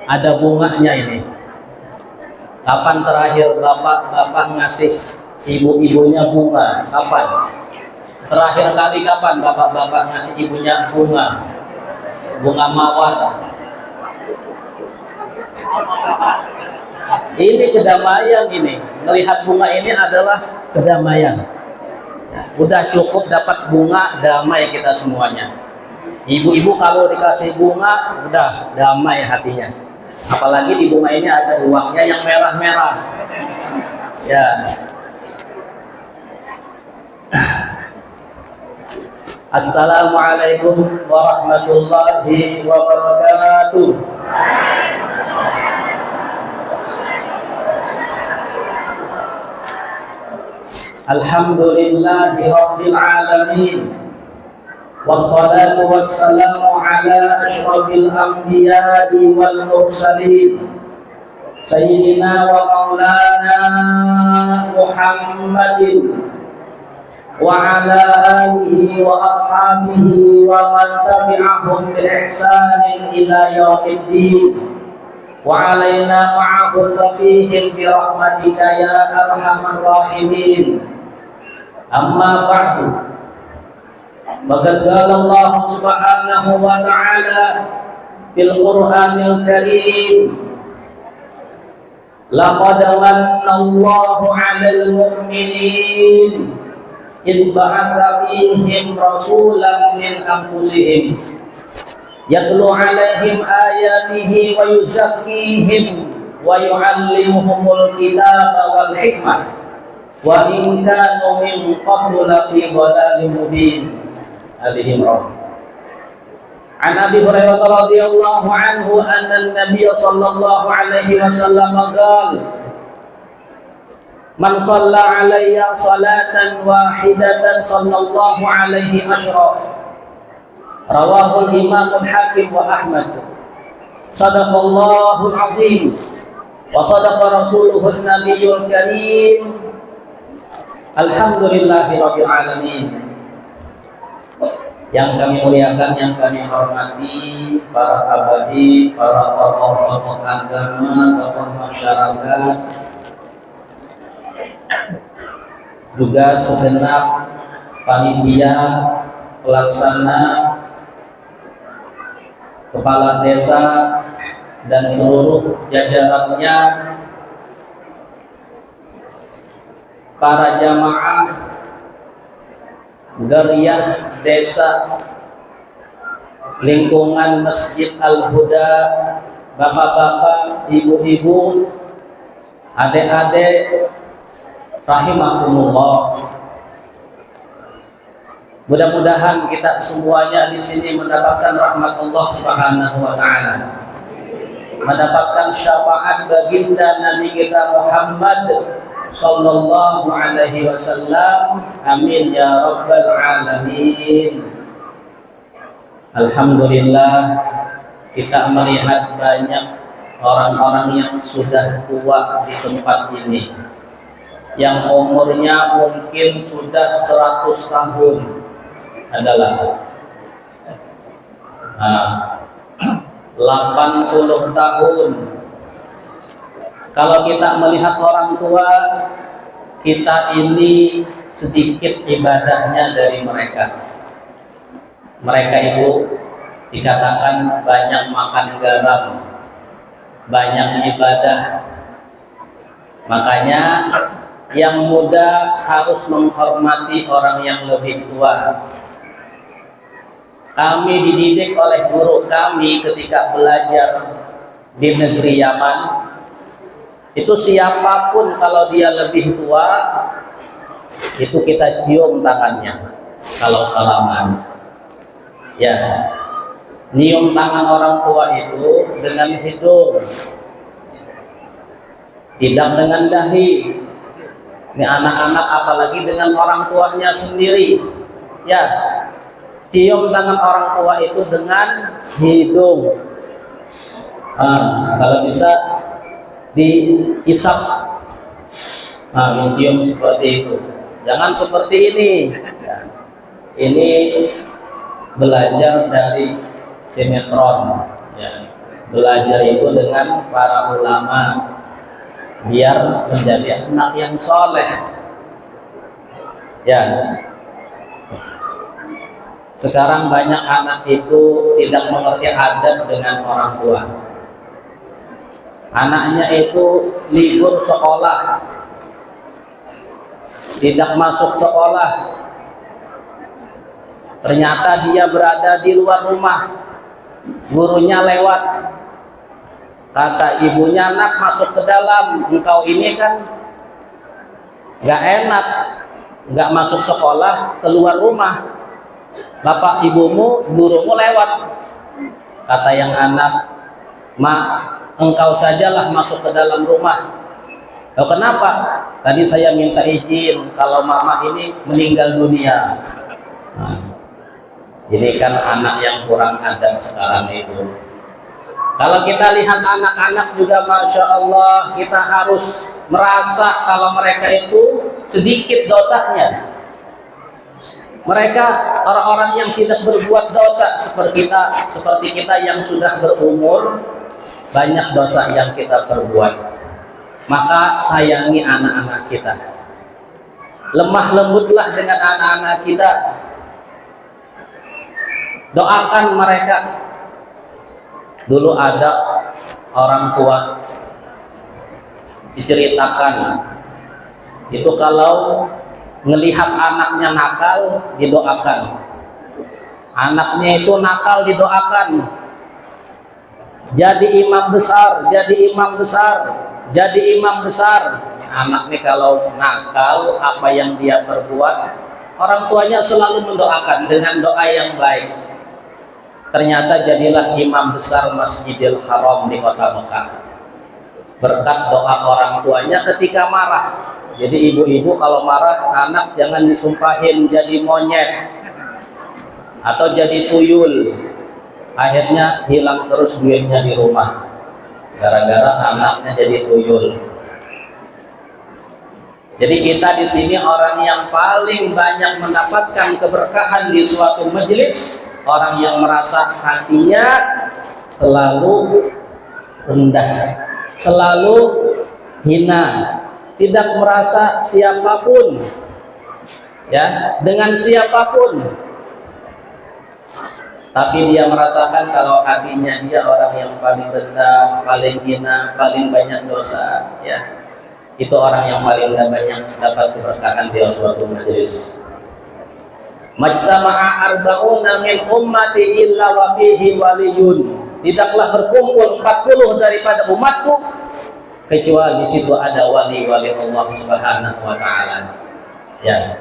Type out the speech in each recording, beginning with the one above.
Ada bunganya ini. Kapan terakhir bapak ngasih ibu-ibunya bunga? Kapan? Terakhir kali kapan bapak ngasih ibunya bunga? Bunga mawar. Ini kedamaian ini. Melihat bunga ini adalah kedamaian. Udah cukup dapat bunga, damai kita semuanya. Ibu-ibu kalau dikasih bunga, udah damai hatinya. Apalagi di bunga ini ada uangnya yang merah-merah. Ya. Assalamualaikum warahmatullahi wabarakatuh. Alhamdulillahi rabbil alamin. Wassalatu wassalamu ala asyrafil anbiya'i wal mursalin Sayyidina wa maulana Muhammadin wa ala alihi wa ashabihi wa man tabi'ahum bi ihsanin ila yaumiddin wa alaina ma'ahum wa fihim bi rahmatika ya arhamar rahimin. Amma ba'du. Maka Allah subhanahu wa ta'ala fil Qur'anil Karim, laqad manna Allahu 'alal mu'minin idh ba'atha fihim rasulan min anfusihim yatlu 'alaihim ayatihi wa yuzakkihim wa yu'allimuhumul kitaba wal hikmah wa in kanu min qablu lafi dhalalin mubin. Al-Imran. An Abi Hurairah radhiyallahu anhu anna an-nabiy sallallahu alaihi wasallam qala man shalla alayya salatan wahidatan sallallahu alaihi asyra. Rawahu al-Imam al-Hakim wa Ahmad. Sadaqallahu al-azim wa sadaqa rasuluhu an-nabiyyul karim. Alhamdulillahi rabbil alamin. Yang kami muliakan, yang kami hormati, para abadi, para tokoh-tokoh agama, tokoh masyarakat, juga segenap panitia, pelaksana, kepala desa, dan seluruh jajarannya, para jamaah Gariyah desa lingkungan Masjid Al-Huda, bapak-bapak, ibu-ibu, adik-adik, rahimakumullah. Mudah-mudahan kita semuanya di sini mendapatkan rahmat Allah Subhanahu wa taala. Mendapatkan syafaat baginda Nabi kita Muhammad sallallahu alaihi wasallam. Amin ya rabbal alamin. Alhamdulillah, kita melihat banyak orang-orang yang sudah tua di tempat ini, yang umurnya mungkin sudah 100 tahun adalah 80 tahun. Kalau kita melihat orang tua, kita ini sedikit ibadahnya dari mereka. Mereka itu dikatakan banyak makan garam, banyak ibadah. Makanya yang muda harus menghormati orang yang lebih tua. Kami dididik oleh guru kami ketika belajar di negeri Yaman. Itu siapapun kalau dia lebih tua, itu kita cium tangannya kalau salaman. Ya, nyium tangan orang tua itu dengan hidung, tidak dengan dahi. Ini anak-anak apalagi dengan orang tuanya sendiri. Ya, cium tangan orang tua itu dengan hidung. Kalau bisa diisap, mencium seperti itu. Jangan seperti ini. Ini belajar dari sinetron. Ya. belajar itu dengan para ulama biar menjadi anak yang soleh. Ya, sekarang banyak anak itu tidak mengerti adab dengan orang tua. Anaknya itu libur sekolah, tidak masuk sekolah, ternyata dia berada di luar rumah, gurunya lewat, kata ibunya, nak masuk ke dalam, engkau ini kan gak enak, gak masuk sekolah, keluar rumah, bapak ibumu, gurumu lewat. Kata yang anak, mak, engkau sajalah masuk ke dalam rumah. Oh, kenapa? Tadi saya minta izin kalau mama ini meninggal dunia. Nah, jadi kan anak yang kurang adab sekarang itu. Kalau kita lihat anak-anak juga, Masya Allah, kita harus merasa kalau mereka itu sedikit dosanya. Mereka orang-orang yang tidak berbuat dosa seperti kita yang sudah berumur, banyak dosa yang kita perbuat. Maka sayangi anak-anak kita, lemah lembutlah dengan anak-anak kita, doakan mereka. Dulu ada orang tua diceritakan itu kalau ngelihat anaknya nakal didoakan, anaknya itu nakal didoakan, jadi imam besar, jadi imam besar, jadi imam besar. Anaknya kalau nakal, apa yang dia perbuat, orang tuanya selalu mendoakan dengan doa yang baik. Ternyata jadilah imam besar Masjidil Haram di kota Mekah, berkat doa orang tuanya ketika marah. Jadi ibu-ibu kalau marah anak jangan disumpahin jadi monyet atau jadi tuyul, akhirnya hilang terus duitnya di rumah gara-gara anaknya jadi tuyul. Jadi kita di sini orang yang paling banyak mendapatkan keberkahan di suatu majelis, orang yang merasa hatinya selalu rendah, selalu hina, tidak merasa siapapun, ya, dengan siapapun, tapi dia merasakan kalau hatinya dia orang yang paling rendah, paling hina, paling banyak dosa, ya, itu orang yang paling banyak dapat keberkahan di suatu majelis. Majtama'a arba'una min ummati illa wa fihi waliyun. Tidaklah berkumpul 40 daripada umatku kecuali di situ ada wali-wali Allah Subhanahu wa taala. Ya.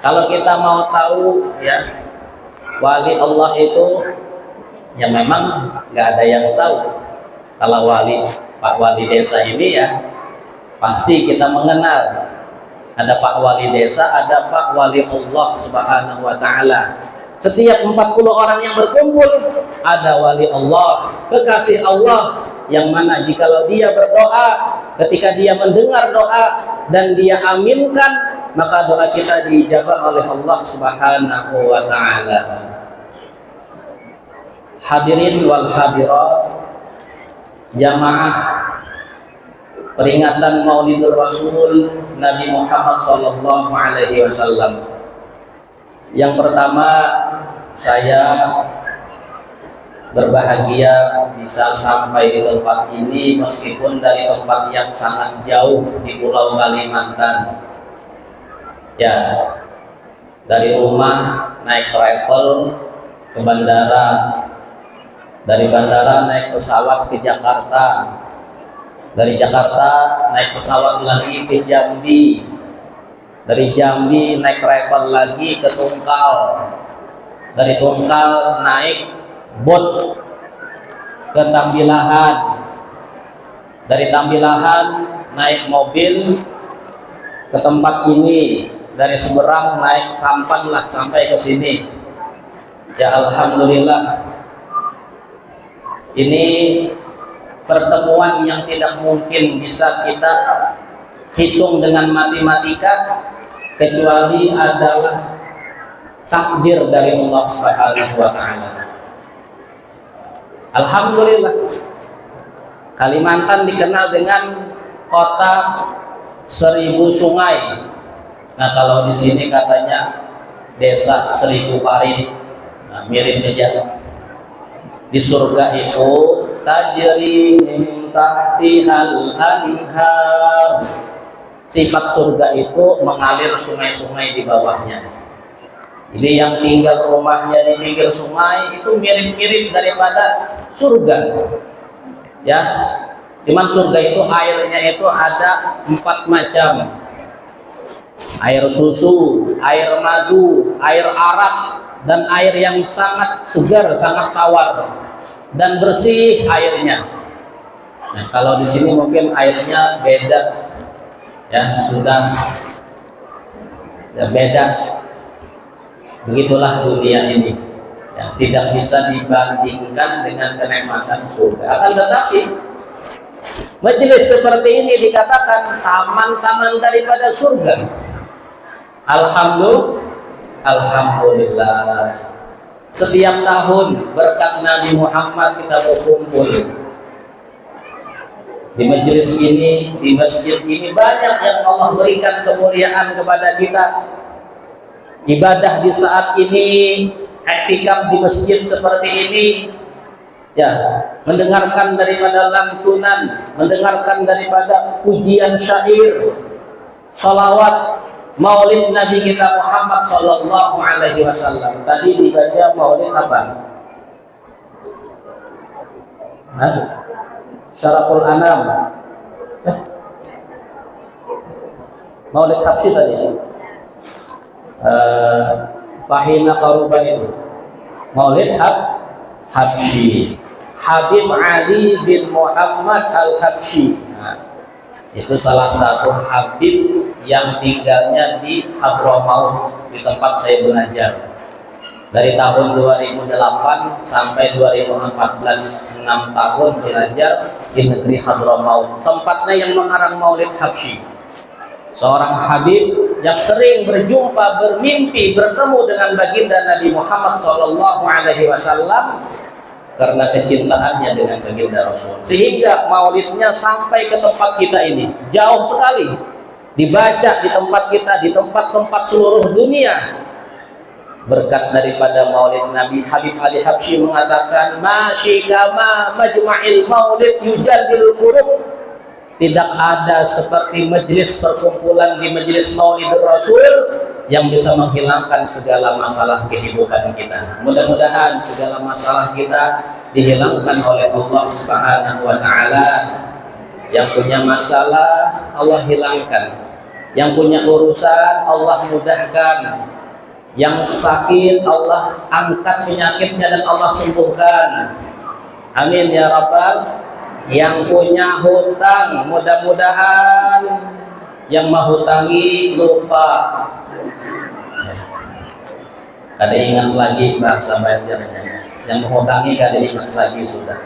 Kalau kita mau tahu, ya, wali Allah itu ya memang nggak ada yang tahu. Kalau wali, Pak Wali Desa ini ya pasti kita mengenal. Ada Pak Wali Desa, ada Pak Wali Allah Subhanahu wa taala. Setiap 40 orang yang berkumpul ada wali Allah, kekasih Allah, yang mana jikalau dia berdoa, ketika dia mendengar doa dan dia aminkan, maka doa kita dijawab oleh Allah Subhanahu wa taala. Hadirin wal hadirat, jamaah peringatan Maulidur Rasul Nabi Muhammad sallallahu alaihi wasallam. Yang pertama, saya berbahagia bisa sampai di tempat ini meskipun dari tempat yang sangat jauh di Pulau Kalimantan. Ya, dari rumah naik travel ke bandara, dari bandara naik pesawat ke Jakarta, dari Jakarta naik pesawat lagi ke Jambi, dari Jambi naik travel lagi ke Tungkal, dari Tungkal naik bot ke Tambilahan, dari Tambilahan naik mobil ke tempat ini, dari Seberang naik sampan lah sampai ke sini. Ya alhamdulillah, ini pertemuan yang tidak mungkin bisa kita hitung dengan matematika kecuali adalah takdir dari Allah Subhanahu wa taala. Alhamdulillah, Kalimantan dikenal dengan kota 1000 sungai. Nah, kalau di sini katanya desa 1000 parit. Nah, mirip aja. Di surga itu tajri min tahtihal anhar. Sifat surga itu mengalir sungai-sungai di bawahnya. Jadi yang tinggal rumahnya di pinggir sungai itu mirip-mirip daripada surga. Ya, cuman surga itu airnya itu ada 4 macam. Air susu, air madu, air arak, dan air yang sangat segar, sangat tawar dan bersih airnya. Nah, kalau di sini mungkin airnya beda, ya sudah ya beda. Begitulah dunia ini, ya, tidak bisa dibandingkan dengan kenikmatan surga. Akan tetapi majelis seperti ini dikatakan taman-taman daripada surga. Alhamdulillah. Setiap tahun berkat Nabi Muhammad kita berkumpul di majelis ini, di masjid ini. Banyak yang Allah berikan kemuliaan kepada kita. Ibadah di saat ini, iktikaf di masjid seperti ini, ya, mendengarkan daripada lantunan, mendengarkan daripada pujian syair, salawat, maulid Nabi kita Muhammad sallallahu alaihi wasallam. Tadi dibaca maulid apa? Syaraful Anam. Maulid Habsyi tadi. Fahina Qaruba itu. Maulid Habsyi. Habib Ali bin Muhammad Al-Habsyi. Nah, itu salah satu Habib yang tinggalnya di Hadramaut, di tempat saya belajar dari tahun 2008 sampai 2014, 6 tahun belajar di negeri Hadramaut. Tempatnya yang mengarang maulid Habsyi, seorang Habib yang sering berjumpa, bermimpi, bertemu dengan baginda Nabi Muhammad SAW karena kecintaannya dengan baginda Rasul, sehingga maulidnya sampai ke tempat kita ini, jauh sekali, dibaca di tempat kita, di tempat-tempat seluruh dunia. Berkat daripada maulid Nabi, Habib Ali Habsyi mengatakan, masyikama majma'il maulid yujadil qurub. Tidak ada seperti majelis perkumpulan di majelis maulid Rasul yang bisa menghilangkan segala masalah kehidupan kita. Mudah-mudahan segala masalah kita dihilangkan oleh Allah Subhanahu wa Ta'ala. Yang punya masalah Allah hilangkan, yang punya urusan Allah mudahkan, yang sakit Allah angkat penyakitnya dan Allah sembuhkan. Amin ya Rabbal. Yang punya hutang, mudah-mudahan yang menghutangi lupa. Kada ingat lagi bahasa Banjarnya. Yang menghutangi kada ingat lagi sudah.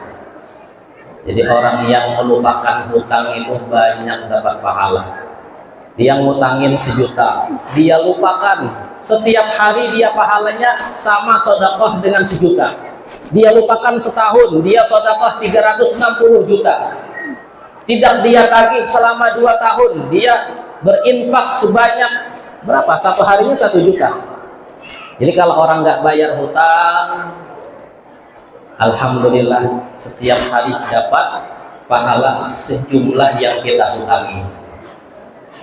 Jadi orang yang melupakan hutang itu banyak dapat pahala. Dia ngutangin 1 juta, dia lupakan. Setiap hari dia pahalanya sama sedekah dengan 1 juta. Dia lupakan setahun, dia sedekah 360 juta. Tidak dia tagih selama 2 tahun, dia berinfak sebanyak berapa? Satu harinya 1 juta. Jadi kalau orang nggak bayar hutang, alhamdulillah setiap hari dapat pahala sejumlah yang kita hutangi.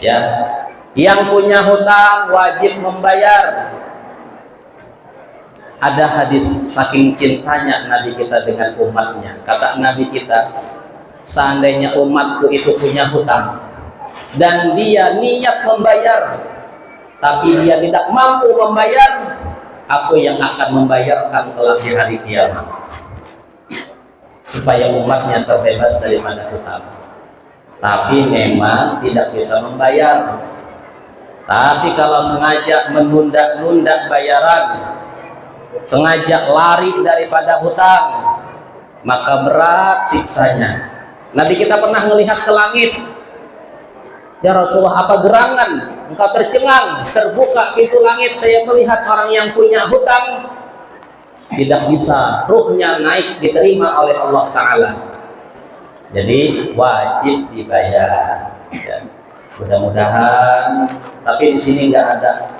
Ya, yang punya hutang wajib membayar. Ada hadis, saking cintanya Nabi kita dengan umatnya, kata Nabi kita, seandainya umatku itu punya hutang dan dia niat membayar tapi dia tidak mampu membayar, aku yang akan membayarkan kelak di hari kiamat, supaya umatnya terbebas daripada hutang. Tapi memang tidak bisa membayar. Tapi kalau sengaja menunda-nunda bayaran, sengaja lari daripada hutang, maka berat siksanya. Nabi kita pernah melihat ke langit. Ya Rasulullah, apa gerangan? Engkau tercengang, terbuka pintu langit, saya melihat orang yang punya hutang. tidak bisa ruhnya naik diterima oleh Allah Ta'ala. Jadi wajib dibayar ya. Mudah-mudahan, tapi di sini nggak ada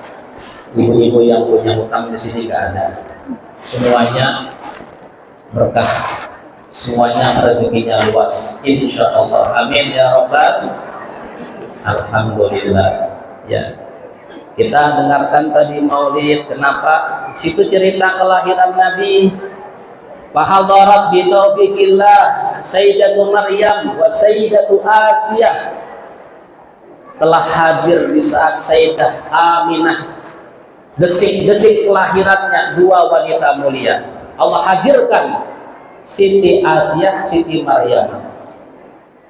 ibu-ibu yang punya hutang, di sini nggak ada. Semuanya berkah, semuanya rezekinya luas, insya Allah. Amin ya Rabbal. Alhamdulillah. Ya, kita dengarkan tadi maulid. Kenapa? Di situ cerita kelahiran Nabi. Fahadarat bi taufiqillah Sayyidatu Maryam wa Sayyidatu Asiyah, telah hadir di saat Sayyidah Aminah, detik-detik kelahirannya dua wanita mulia. Allah hadirkan Siti Asiyah, Siti Maryam.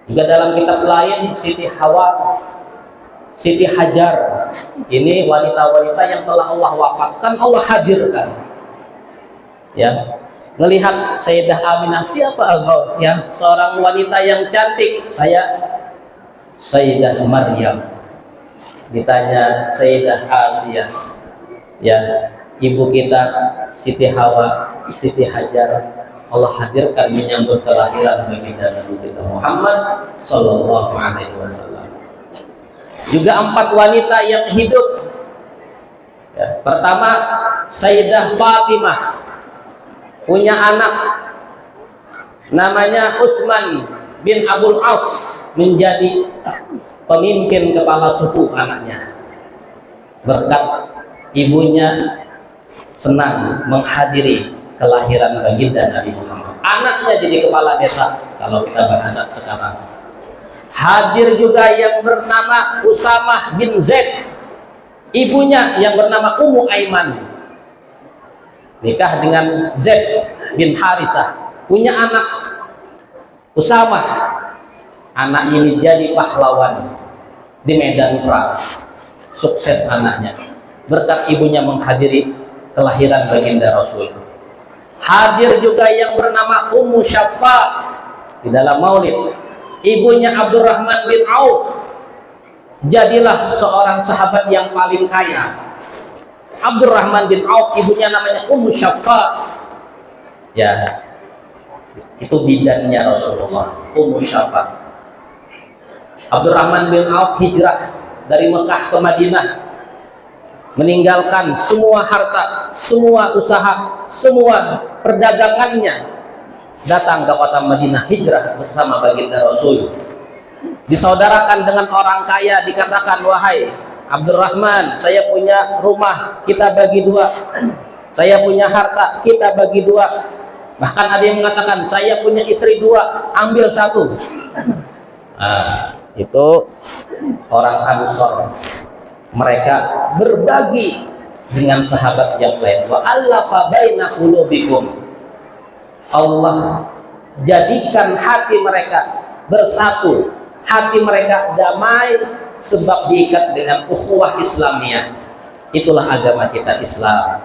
Juga dalam kitab lain Siti Hawa, Siti Hajar. Ini wanita-wanita yang telah Allah wafatkan, Allah hadirkan. Ya, melihat Sayyidah Aminah, siapa engkau? Ya, seorang wanita yang cantik. Saya Sayyidah Maryam. Ditanya Sayyidah Asiyah, ya, ibu kita Siti Hawa, Siti Hajar. Allah hadirkan menyambut kelahiran baginda Nabi kita Muhammad Sallallahu Alaihi Wasallam. Juga 4 wanita yang hidup. Ya, pertama Sayyidah Fatimah punya anak namanya Utsman bin Abdul As, menjadi pemimpin kepala suku anaknya. Berkat ibunya senang menghadiri kelahiran baginda Nabi Muhammad, anaknya jadi kepala desa kalau kita bahasa sekarang. Hadir juga yang bernama Usamah bin Zaid, ibunya yang bernama Ummu Aiman, nikah dengan Zaid bin Harithah, punya anak Usamah. Anak ini jadi pahlawan di medan perang, sukses anaknya berkat ibunya menghadiri kelahiran baginda Rasul. Hadir juga yang bernama Ummu Syaffa di dalam maulid, ibunya Abdurrahman bin Auf, jadilah seorang sahabat yang paling kaya. Abdurrahman bin Auf, ibunya namanya Ummu Syaffa. Ya, itu bidannya Rasulullah, Ummu Syaffa. Abdurrahman bin Auf hijrah dari Mekah ke Madinah, meninggalkan semua harta, semua usaha, semua perdagangannya, datang ke kota Madinah, hijrah bersama baginda Rasul. Disaudarakan dengan orang kaya, dikatakan, wahai Abdurrahman, saya punya rumah, kita bagi 2. Saya punya harta, kita bagi 2. Bahkan ada yang mengatakan, saya punya istri 2, ambil 1. Nah, itu orang Ansor. Mereka berbagi dengan sahabat yang lain. Wa allafa baina qulubikum. Allah jadikan hati mereka bersatu, hati mereka damai sebab diikat dengan ukhuwah Islamiyah. Itulah agama kita, Islam.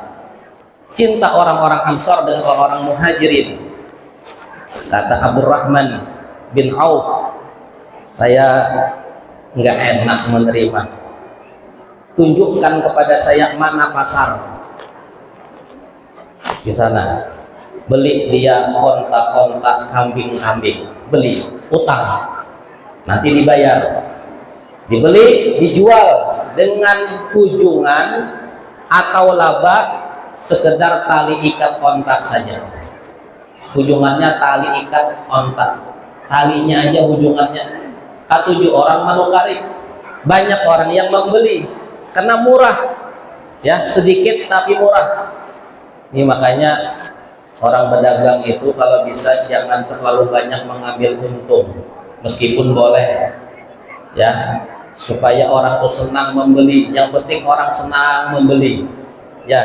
Cinta orang-orang Ansor dengan orang-orang Muhajirin. Kata Abdurrahman bin Auf, saya nggak enak menerima. Tunjukkan kepada saya mana pasar di sana. Beli dia kontak-kontak kambing-kambing, beli, utang, nanti dibayar. Dibeli, dijual dengan kunjungan atau laba sekedar tali ikat kontak saja. Ujungannya tali ikat kontak, talinya aja ujungannya. K7 orang manukari, banyak orang yang membeli karena murah, ya, sedikit tapi murah. Ini makanya orang berdagang itu kalau bisa jangan terlalu banyak mengambil untung, meskipun boleh, ya, supaya orang tuh senang membeli. Yang penting orang senang membeli, ya.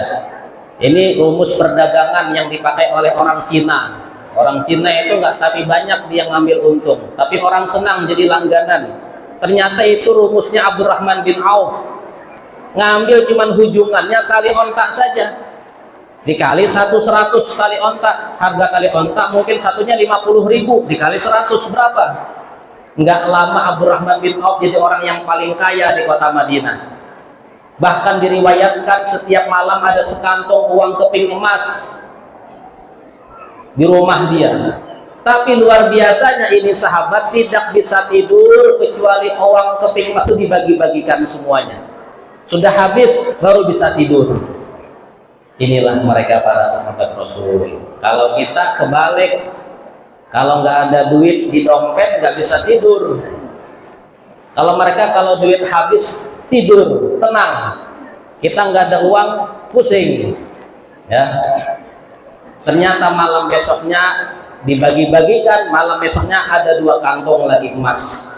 Ini rumus perdagangan yang dipakai oleh orang Cina. Orang Cina itu nggak tapi banyak dia ngambil untung, tapi orang senang jadi langganan. Ternyata itu rumusnya Abdurrahman bin Auf. Ngambil cuman hujungannya tali ontak saja, dikali 100 kali ontak. Harga kali ontak mungkin satunya 50.000, dikali 100 berapa? Nggak lama Abdurrahman bin Auf jadi orang yang paling kaya di kota Madinah. Bahkan diriwayatkan setiap malam ada sekantong uang keping emas di rumah dia. Tapi luar biasanya ini sahabat tidak bisa tidur kecuali uang keping itu dibagi-bagikan semuanya. Sudah habis baru bisa tidur. Inilah mereka para sahabat Rasul. Kalau kita kebalik, kalau nggak ada duit di dompet nggak bisa tidur. Kalau mereka kalau duit habis tidur tenang. Kita nggak ada uang pusing. Ya. Ternyata malam besoknya dibagi-bagikan, malam besoknya ada 2 kantong lagi emas,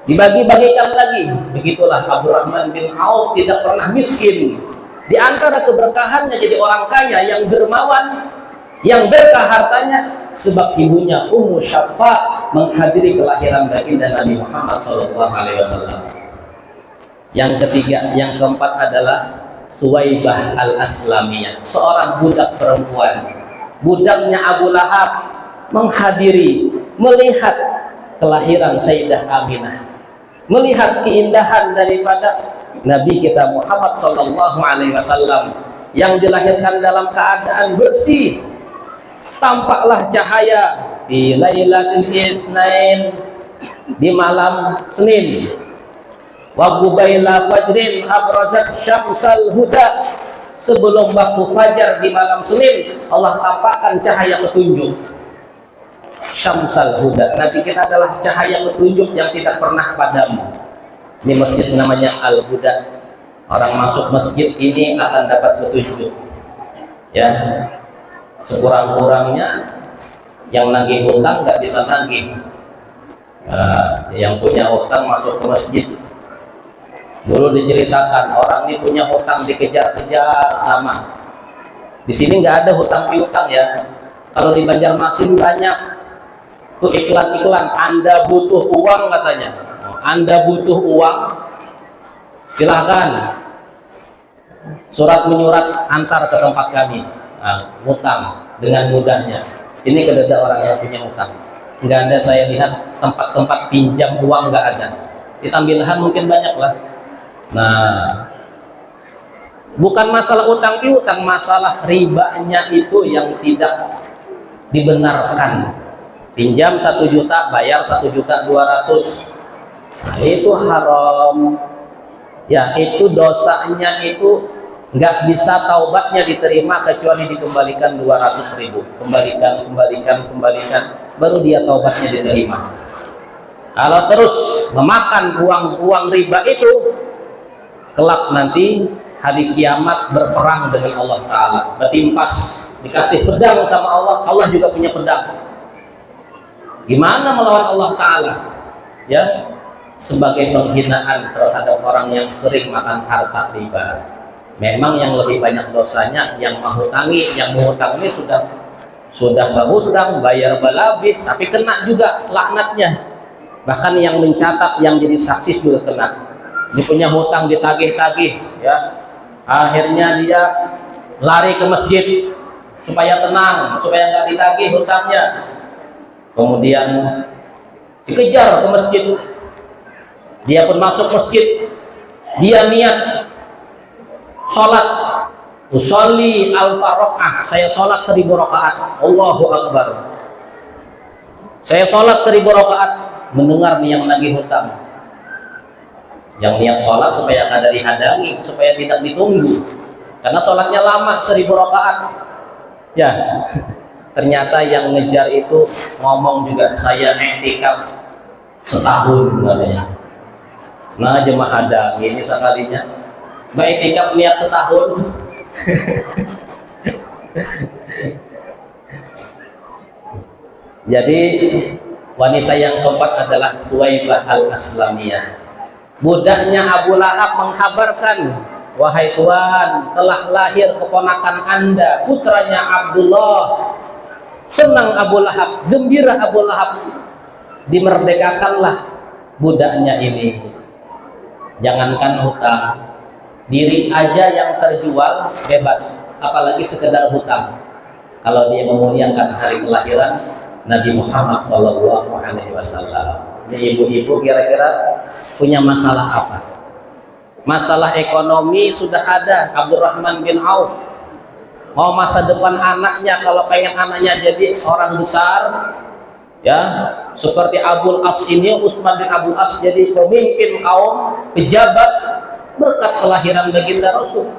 dibagi-bagikan lagi. Begitulah Abdurrahman bin Auf tidak pernah miskin. Di antara keberkahannya jadi orang kaya yang dermawan, yang berkah hartanya, sebab ibunya Ummu Syafa menghadiri kelahiran baginda Nabi Muhammad SAW. Yang ketiga, yang keempat adalah Suwaibah al-Aslamiyah, seorang budak perempuan, budaknya Abu Lahab, menghadiri, melihat kelahiran Sayyidah Aminah, melihat keindahan daripada Nabi kita Muhammad SAW yang dilahirkan dalam keadaan bersih. Tampaklah cahaya di Lailatul Isnain, di malam Senin. Wa qubaila fajrin abrazat syamsal huda, sebelum waktu fajar di malam Senin Allah tampakkan cahaya petunjuk. Syamsal huda, Nabi kita adalah cahaya petunjuk yang tidak pernah padam. Ini masjid namanya Al-Huda. Orang masuk masjid ini akan dapat petunjuk. Ya, sekurang-kurangnya yang nagih hutang nggak bisa nagih. Yang punya hutang masuk ke masjid. Dulu diceritakan orang ini punya hutang dikejar-kejar sama. Di sini nggak ada hutang piutang ya. Kalau di Banjarmasin banyak tuh iklan-iklan. Anda butuh uang katanya. Anda butuh uang, silahkan surat menyurat antar ke tempat kami. Hutang dengan mudahnya. Ini kededa orang yang punya hutang. Nggak ada, saya lihat tempat-tempat pinjam uang nggak ada. Di Tambilahan mungkin banyak lah. Nah, bukan masalah utang piutang, masalah ribanya itu yang tidak dibenarkan. Pinjam 1 juta, bayar 1.200.000. Nah, itu haram. Ya, itu dosanya itu nggak bisa taubatnya diterima kecuali dikembalikan 200.000. Kembalikan, baru dia taubatnya diterima. Kalau terus memakan uang riba itu, kelak nanti hari kiamat berperang dengan Allah Ta'ala, bertimpas, dikasih pedang sama Allah. Allah juga punya pedang. Gimana melawan Allah Ta'ala? Ya, sebagai penghinaan terhadap orang yang sering makan harta riba. Memang yang lebih banyak dosanya yang menghutangi. Yang menghutangi sudah berhutang, bayar balabih, tapi kena juga laknatnya. Bahkan yang mencatat, yang jadi saksi juga kena. Dia punya hutang ditagih-tagih, ya. Akhirnya dia lari ke masjid supaya tenang, supaya nggak ditagih hutangnya. Kemudian dikejar ke masjid. Dia pun masuk masjid. Dia niat sholat. Usolli alfa rakaat. Saya sholat 1.000 rakaat. Allahu Akbar. Saya sholat 1.000 rakaat. Mendengar nih yang nagih hutang. Yang niat sholat supaya kada dihadangi, supaya tidak ditunggu. Karena sholatnya lama 1.000 rakaat. Ya. Ternyata yang ngejar itu ngomong juga, saya i'tikaf setahun katanya. Nah, jemaah hadang ini sekalinya i'tikaf niat setahun. Jadi wanita yang keempat adalah Suwaibah al-Aslamiyah. Budaknya Abu Lahab menghabarkan, wahai Tuhan, telah lahir keponakan Anda, putranya Abdullah. Senang Abu Lahab, gembira Abu Lahab, dimerdekakanlah budaknya ini. Jangankan hutang, diri aja yang terjual bebas, apalagi sekedar hutang. Kalau dia memuliakan hari kelahiran Nabi Muhammad SAW. Jadi ibu-ibu kira-kira punya masalah apa? Masalah ekonomi sudah ada. Abdurrahman bin Auf mau masa depan anaknya, kalau pengen anaknya jadi orang besar, ya seperti Abul As ini, Utsman bin Abul As jadi pemimpin kaum, pejabat, berkat kelahiran baginda Rasul.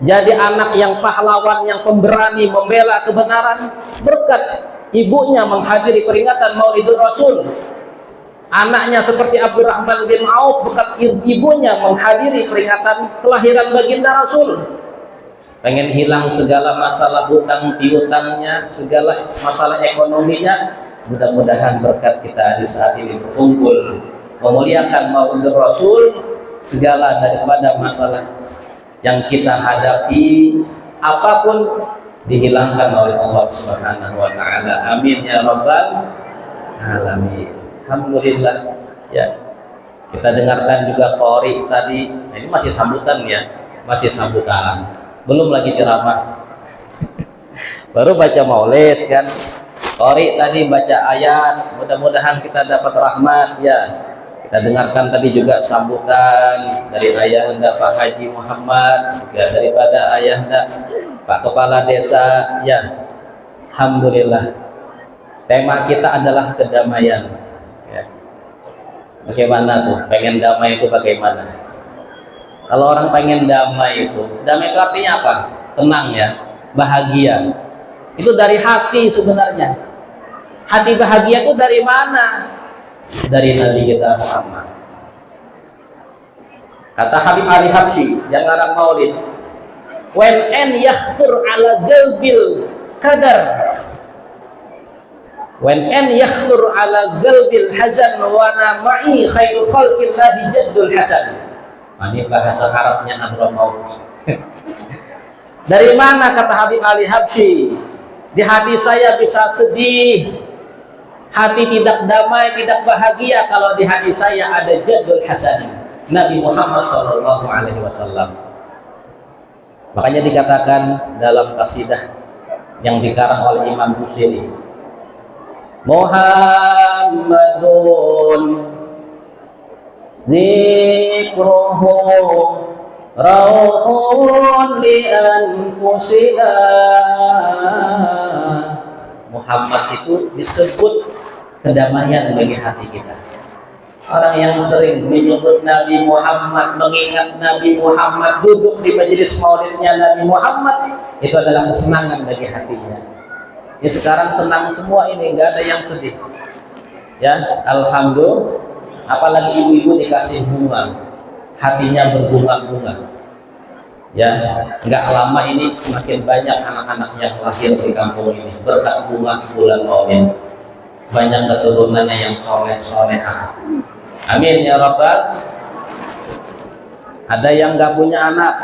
Jadi anak yang pahlawan, yang pemberani, membela kebenaran, berkat ibunya menghadiri peringatan Maulidul Rasul. Anaknya seperti Abdurrahman bin Auf, berkat ibunya menghadiri peringatan kelahiran baginda Rasul. Pengen hilang segala masalah hutang piutangnya, segala masalah ekonominya, mudah-mudahan berkat kita di saat ini berkumpul memuliakan Maulid Rasul, segala daripada masalah yang kita hadapi apapun dihilangkan oleh Allah Subhanahu wa taala. Amin ya rabbal alamin. Alhamdulillah. Ya. Kita dengarkan juga qori tadi. Nah, ini masih sambutan ya, masih sambutan. Belum lagi ceramah. Baru baca maulid kan. Qori tadi baca ayat, mudah-mudahan kita dapat rahmat ya. Kita dengarkan tadi juga sambutan dari ayahanda Pak Haji Muhammad, juga daripada ayahanda Pak Kepala Desa ya. Alhamdulillah. Tema kita adalah kedamaian ya. Bagaimana tuh? Pengen damai itu bagaimana? Kalau orang pengen damai itu damai itu artinya apa? Tenang ya, bahagia. Itu dari hati sebenarnya. Hati bahagia itu dari mana? Dari Nabi kita Muhammad. Kata Habib Ali Habsyi yang ngarang maulid, "When an yakhtur ala galbil kadar, when an yakhtur ala galbil hazan wa nama'i khairu khalqillahi jaddul hasan." Ini bahasa Arabnya Abdul Maut. Dari mana kata Habib Ali Habsyi? Di hati saya bisa sedih, hati tidak damai, tidak bahagia kalau di hati saya ada Jaddul Hasan, Nabi Muhammad SAW. Makanya dikatakan dalam kasidah yang dikarang oleh Imam Busiri, Muhammadun zikruhu rauhun li anfusina. Muhammad itu disebut kedamaian bagi hati kita. Orang yang sering menyebut Nabi Muhammad, mengingat Nabi Muhammad, duduk di majelis maulidnya Nabi Muhammad, itu adalah kesenangan bagi hatinya. Ya sekarang senang semua ini, nggak ada yang sedih. Ya, alhamdulillah. Apalagi ibu-ibu dikasih bunga, hatinya berbunga-bunga. Ya, nggak lama ini semakin banyak anak-anak yang lahir di kampung ini berkat bunga bulan Maulid. Banyak keturunannya yang soleh-solehah. Amin ya rabbal. Ada yang nggak punya anak,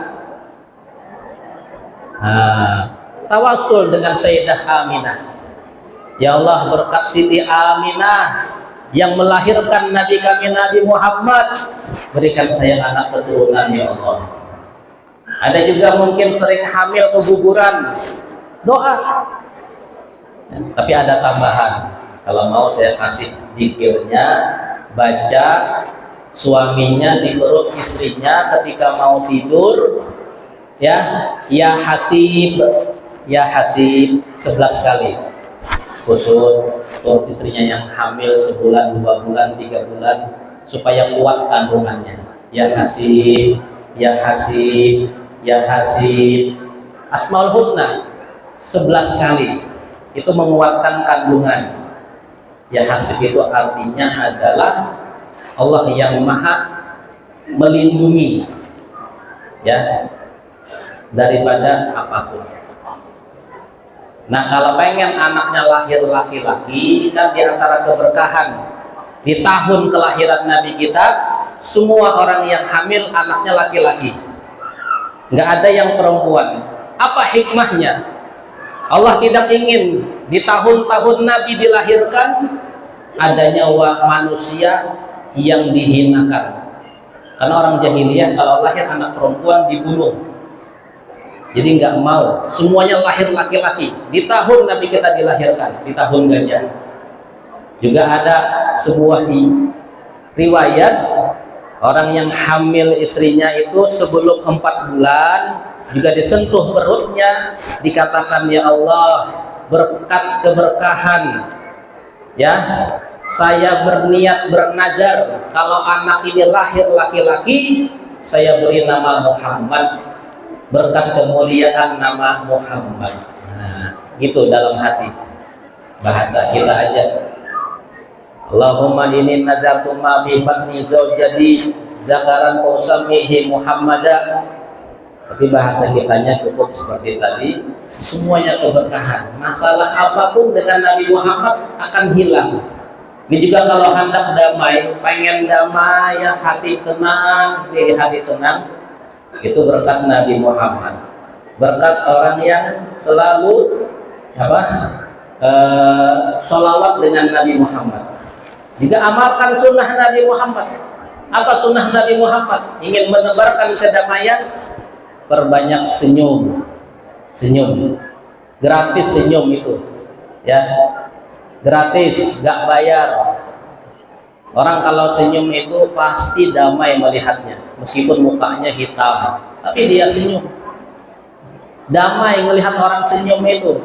tawasul dengan Sayyidah Aminah. Ya Allah, berkat Siti Aminah yang melahirkan Nabi kami Nabi Muhammad, berikan saya anak keturunan ya Allah. Ada juga mungkin sering hamil keguguran, doa. Tapi ada tambahan, kalau mau saya kasih zikirnya, baca suaminya di perut istrinya ketika mau tidur, ya hasib 11 kali. Khusus untuk istrinya yang hamil sebulan, 2 bulan, 3 bulan, supaya kuat kandungannya. Ya hasib, ya hasib, ya hasib. Asmaul Husna 11 kali. Itu menguatkan kandungan. Ya hasib itu artinya adalah Allah yang maha melindungi ya daripada apapun. Nah, kalau pengen anaknya lahir laki-laki, kan di antara keberkahan di tahun kelahiran Nabi kita, semua orang yang hamil anaknya laki-laki, nggak ada yang perempuan. Apa hikmahnya? Allah tidak ingin di tahun-tahun Nabi dilahirkan adanya manusia yang dihinakan. Karena orang jahiliyah kalau lahir anak perempuan dibunuh. Jadi nggak mau, semuanya lahir laki-laki. Di tahun Nabi kita dilahirkan, di tahun gajah. Juga ada sebuah riwayat Orang yang hamil istrinya itu sebelum 4 bulan juga disentuh perutnya, dikatakan, ya Allah, berkat keberkahan, ya, saya berniat bernazar kalau anak ini lahir laki-laki, saya beri nama Muhammad, berkat kemuliaan nama Muhammad. Nah, gitu dalam hati, bahasa kita aja. Allahumma inni nadartu ma bi batni zawjati zakaran usamihi Muhammadan. Tapi bahasa kitanya cukup seperti tadi, semuanya keberkahan. Masalah apapun dengan Nabi Muhammad akan hilang. Ini juga kalau hendak damai, pengen damai, ya hati tenang, diri hati tenang, itu berkat Nabi Muhammad. Berkat orang yang selalu sholawat dengan Nabi Muhammad. Juga amalkan sunnah Nabi Muhammad. Apa sunnah Nabi Muhammad? Ingin menebarkan kedamaian, perbanyak senyum. Senyum gratis, senyum itu, ya, gratis, gak bayar. Orang kalau senyum itu pasti damai melihatnya, meskipun mukanya hitam, tapi dia senyum. Damai melihat orang senyum itu.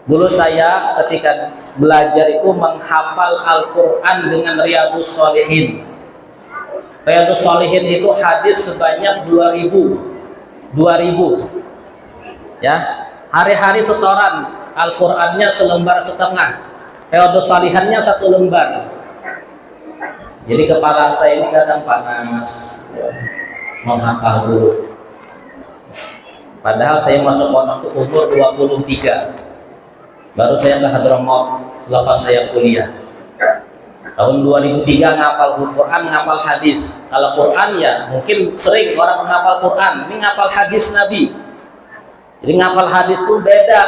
Dulu saya ketika belajar itu menghafal Al-Quran dengan Riyadhus Shalihin. Riyadhus Shalihin itu hadis sebanyak 2000, ya, hari-hari setoran. Al-Qurannya selembar setengah, Riyadhus Shalihinnya 1 lembar. Jadi kepala saya ini kadang panas, menghafal dulu. Padahal saya masuk pondok itu umur 23. Baru saya ke Hadramaut selepas saya kuliah. Tahun 2003 ngapal Quran, ngapal hadis. Kalau Quran ya mungkin sering orang menghafal Quran, ini ngapal hadis Nabi. Jadi ngapal hadis itu beda,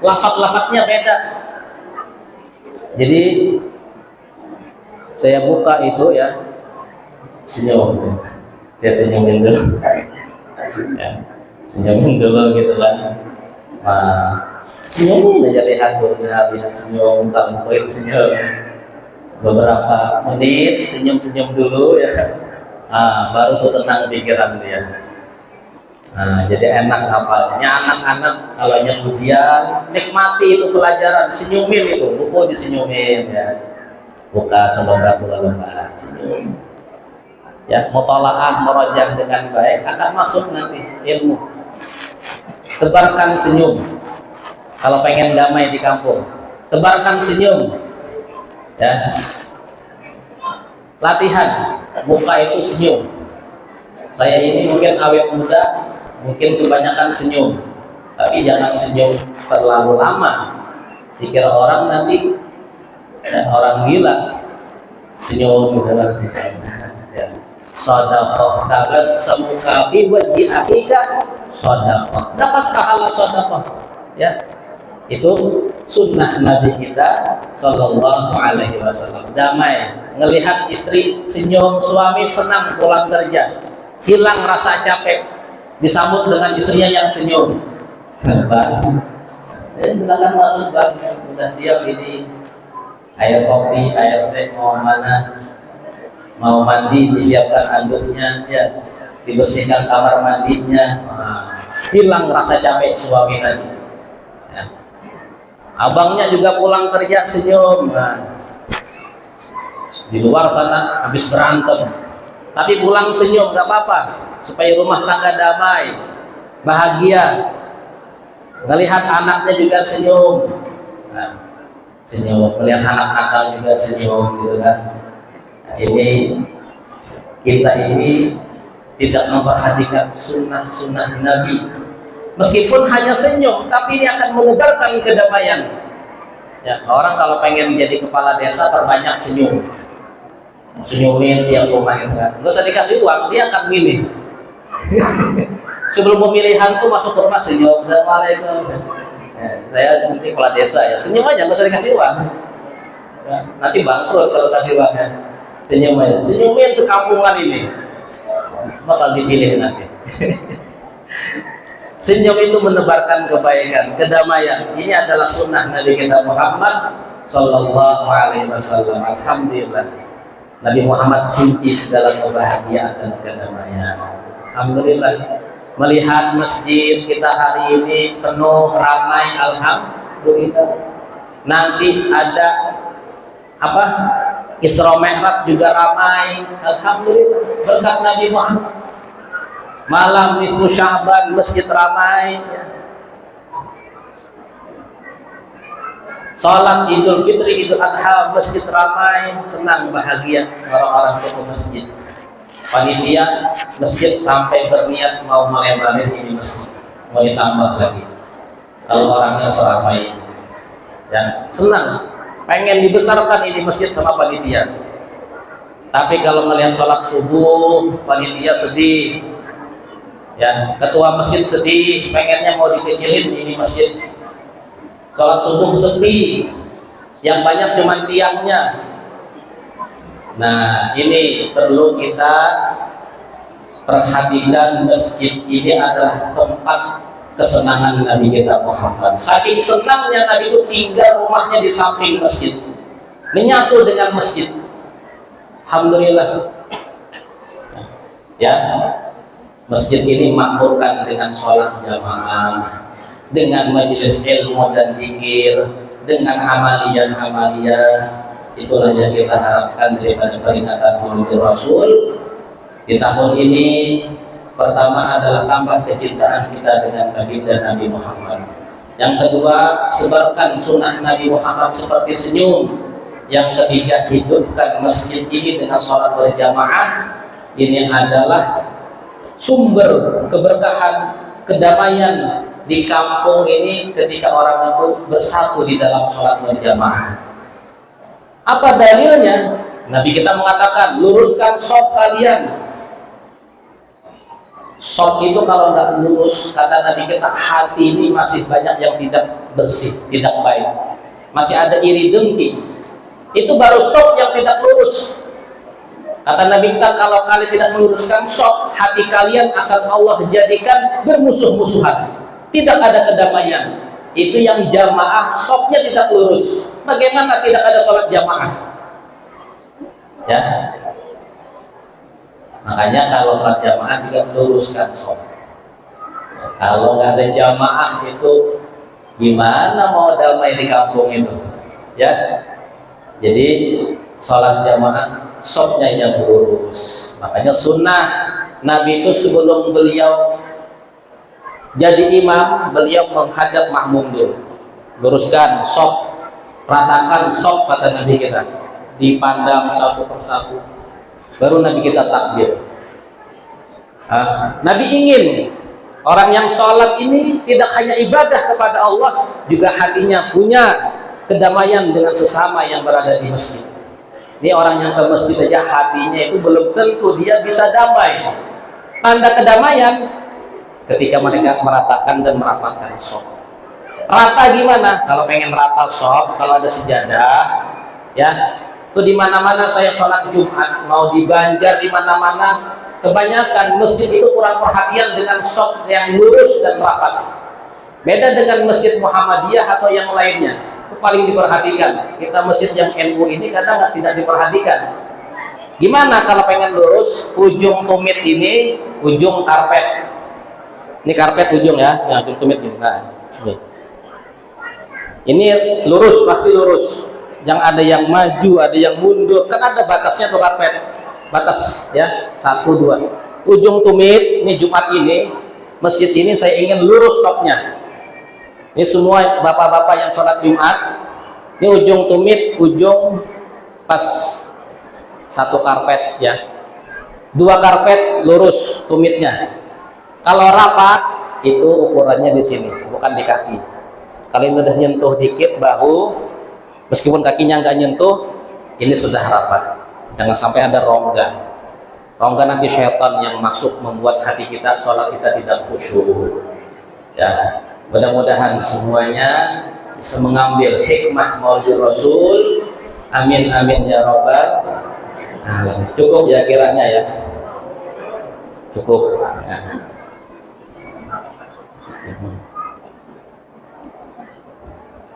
lafaz-lafaznya beda. Jadi saya buka itu, ya, senyum. Saya senyumin dulu, ya, senyumin dulu gitu kan. Nah, senyumin aja, lihat senyum, tampil senyum. Beberapa menit senyum-senyum dulu, ya. Baru tuh tenang pikiran dia. Jadi enak hafalnya. Anak-anak kalau ujian nikmati itu pelajaran, senyumin itu, buku disenyumin, ya. Buka selembar dua lembar, senyum. Ya, mutalaah, merojah dengan baik, akan masuk nanti ilmu. Tebarkan senyum. Kalau pengen damai di kampung, tebarkan senyum. Ya, latihan muka itu senyum. Saya ini mungkin awet muda, mungkin kebanyakan senyum, tapi jangan senyum terlalu lama, dikira orang nanti orang gila. Senyum adalah senyum. Ya. Shadaqah tabassamuka bi wajhi akhika shadaqah, dapat pahala shadaqah, ya. Itu sunnah Nabi kita Sallallahu Alaihi Wasallam. Damai, ngelihat istri senyum, suami senang pulang kerja, hilang rasa capek, disambut dengan istrinya yang senyum. Silakan masuk bang, sudah siap ini air kopi, air teh, mau mana, mau mandi disiapkan anduknya, ya, dibersihkan kamar mandinya. Hilang rasa capek suami tadi. Ya. Abangnya juga pulang kerja senyum. Di luar sana habis berantem, tapi pulang senyum, gak apa-apa, supaya rumah tangga damai, bahagia. Ngelihat anaknya juga senyum, senyum. Melihat anak nakal juga senyum, gitu kan. Ini kita ini tidak memperhatikan sunnah-sunnah Nabi. Meskipun hanya senyum, tapi ini akan menebarkan kedamaian. Ya, orang kalau pengen jadi kepala desa, perbanyak senyum. Senyumin tiap rumah itu kan. Nggak usah dikasih uang, dia akan milih. Sebelum pemilihan tuh masuk ke rumah senyum, assalamualaikum. Ya, saya nanti kepala desa, ya senyum aja, nggak usah dikasih uang. Ya, nanti bangkrut kalau kasih uang, ya. Senyum aja, senyumin sekampungan ini, bakal dipilih nanti. Senyum itu menebarkan kebaikan, kedamaian. Ini adalah sunnah Nabi kita Muhammad Sallallahu Alaihi Wasallam. Alhamdulillah. Nabi Muhammad kunci segala kebahagiaan dan kedamaian. Alhamdulillah, melihat masjid kita hari ini penuh ramai, alhamdulillah. Nanti ada apa? Isra Mi'raj juga ramai, alhamdulillah, berkat Nabi Muhammad. Malam nisfu Sya'ban masjid ramai. Salat Idul Fitri, Idul Adha masjid ramai, senang bahagia orang-orang ke masjid. Panitia masjid sampai berniat mau melebarin ini masjid, mau ditambah lagi. Kalau orangnya seramai, ya senang, pengen dibesarkan ini masjid sama panitia. Tapi kalau melihat sholat subuh, panitia sedih, ya ketua masjid sedih, pengennya mau dikecilin ini masjid. Sholat subuh sepi, yang banyak cuma tiangnya. Nah, ini perlu kita perhatikan, masjid ini adalah tempat kesenangan Nabi kita Muhammad. Saking senangnya Nabi itu tinggal rumahnya di samping masjid, menyatu dengan masjid. Alhamdulillah. Ya, masjid ini makmurkan dengan sholat jamaah, dengan majelis ilmu dan zikir, dengan amaliyah-amaliyah. Itulah yang kita harapkan daripada peringatan Maulid Rasul di tahun ini. Pertama adalah tambah kecintaan kita dengan baginda Nabi Muhammad. Yang kedua, sebarkan sunnah Nabi Muhammad seperti senyum. Yang ketiga, hidupkan masjid ini dengan sholat berjamaah. Ini adalah sumber keberkahan, kedamaian di kampung ini ketika orang itu bersatu di dalam sholat berjamaah. Apa dalilnya? Nabi kita mengatakan, luruskan shop kalian. Shop itu kalau nggak lurus, kata Nabi kita, hati ini masih banyak yang tidak bersih, tidak baik, masih ada iri dengki. Itu baru shop yang tidak lurus. Kata Nabi kita, kalau kalian tidak meluruskan shop, hati kalian akan Allah jadikan bermusuh-musuhan, tidak ada kedamaian. Itu yang jamaah, shopnya tidak lurus. Bagaimana tidak ada sholat jamaah? Ya, makanya kalau sholat jamaah juga luruskan shop. Kalau nggak ada jamaah itu gimana mau damai di kampung itu? Ya, jadi sholat jamaah, shopnya yang lurus. Makanya sunnah Nabi itu sebelum beliau jadi imam, beliau menghadap makmum dulu, luruskan shop, ratakan shop, kata Nabi kita, dipandang satu persatu, baru Nabi kita takbir. Nabi ingin orang yang sholat ini tidak hanya ibadah kepada Allah, juga hatinya punya kedamaian dengan sesama yang berada di masjid. Ini orang yang ke masjid aja hatinya itu belum tentu dia bisa damai. Tanda kedamaian ketika mereka meratakan dan merapatkan shop. Rata gimana? Kalau pengen rata shop, kalau ada sejadah, ya, itu di mana-mana saya sholat Jumat, mau di Banjar di mana-mana, kebanyakan masjid itu kurang perhatian dengan shop yang lurus dan rapat. Beda dengan masjid Muhammadiyah atau yang lainnya, itu paling diperhatikan. Kita masjid yang NU ini kadang tidak diperhatikan. Gimana kalau pengen lurus, ujung tumit ini, ujung karpet. Ini karpet ujung ya, ujung tumit ini. Nah, ini lurus, pasti lurus. Yang ada yang maju, ada yang mundur, kan ada batasnya tuh karpet. Batas ya, 1, 2. Ujung tumit, ini Jumat ini, masjid ini saya ingin lurus shopnya. Ini semua bapak-bapak yang sholat Jumat, ini ujung tumit, ujung pas 1 karpet ya. 2 karpet lurus tumitnya. Kalau rapat itu ukurannya di sini, bukan di kaki. Kalian udah nyentuh dikit bahu, meskipun kakinya nggak nyentuh, ini sudah rapat. Jangan sampai ada rongga. Rongga nanti syaitan yang masuk membuat hati kita, sholat kita tidak khusyuk. Ya, mudah-mudahan semuanya bisa mengambil hikmah Maulid Rasul. Amin amin ya robbal alamin. Cukup ya kiranya ya. Cukup. Ya.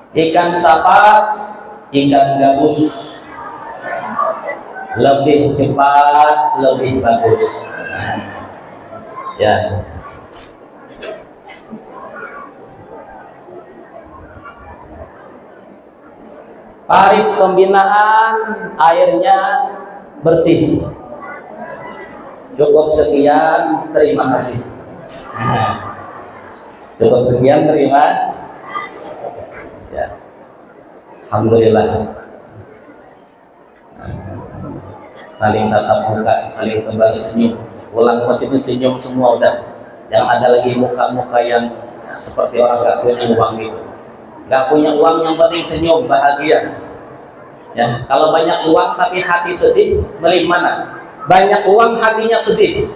Ikan sapa, ikan gabus. lebih cepat, lebih bagus. Ya. Parit pembinaan airnya bersih. Cukup sekian, terima kasih. Cukup sekian, terima. Ya. Alhamdulillah. Saling tatap muka, saling kembali senyum. Pulang masjid senyum semua udah. Jangan ada lagi muka-muka yang seperti orang gak punya uang gitu. Gak punya uang yang penting senyum, bahagia. Ya, kalau banyak uang tapi hati sedih, milih mana? Banyak uang hatinya sedih,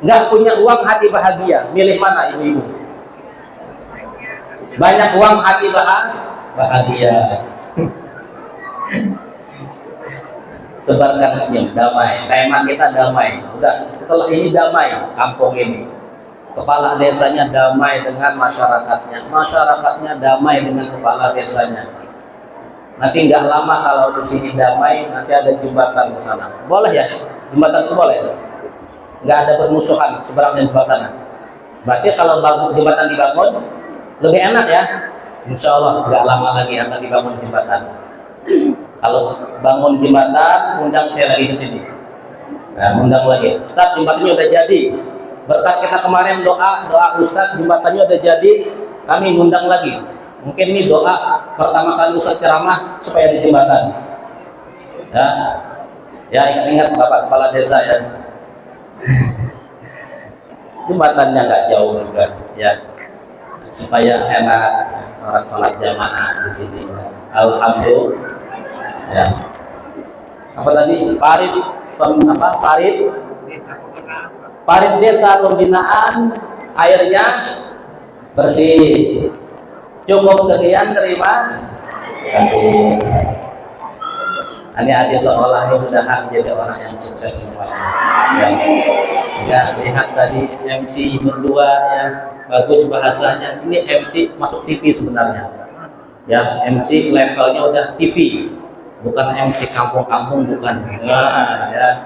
nggak punya uang hati bahagia, milih mana ibu-ibu? Banyak uang hati bahagia. Tebarkan senyum, damai. Tema kita damai. Udah, setelah ini damai kampung ini. Kepala desanya damai dengan masyarakatnya, masyarakatnya damai dengan kepala desanya. Nanti nggak lama kalau di sini damai, nanti ada jembatan ke sana. Boleh ya? Jembatan itu boleh? Nggak ada bermusuhan seberang jembatan. Berarti kalau jembatan dibangun lebih enak ya. Insya Allah nggak lama lagi akan dibangun jembatan. Kalau bangun jembatan, undang saya lagi ke sini. Nah, undang lagi. Ustaz, jembatannya udah jadi. Berkat kita kemarin doa Ustaz, jembatannya udah jadi. Kami undang lagi. Mungkin ini doa pertama kali Ustaz ceramah supaya di jembatan. Ya ingat-ingat Bapak Kepala Desa ya. Jembatannya nggak jauh juga ya, supaya enak orang sholat jamaah di sini. Alhamdulillah. Ya. Apa tadi? Parit desa pembinaan airnya bersih. Cukup sekian, terima kasih. Ini adik sekolah ini mudah-mudahan jadi orang yang sukses semuanya. Ya, lihat tadi MC berdua ya, bagus bahasanya. Ini MC masuk TV sebenarnya. Ya, MC levelnya udah TV, bukan MC kampung-kampung, bukan. Nah, ya.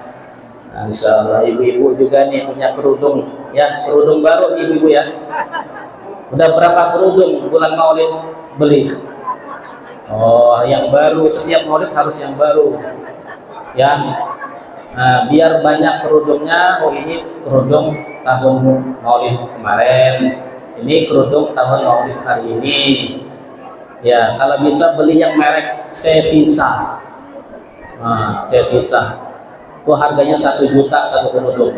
Nah, insya Allah ibu-ibu juga nih punya kerudung, ya kerudung baru ibu-ibu ya. Udah berapa kerudung bulan Maulid beli? Oh, yang baru, setiap Maulid harus yang baru, ya. Nah, biar banyak kerudungnya. Oh, ini kerudung tahun Maulid kemarin, ini kerudung tahun Maulid hari ini. Ya, kalau bisa beli yang merek sesisa. Nah, sesisa. Itu harganya 1 juta satu kerudung.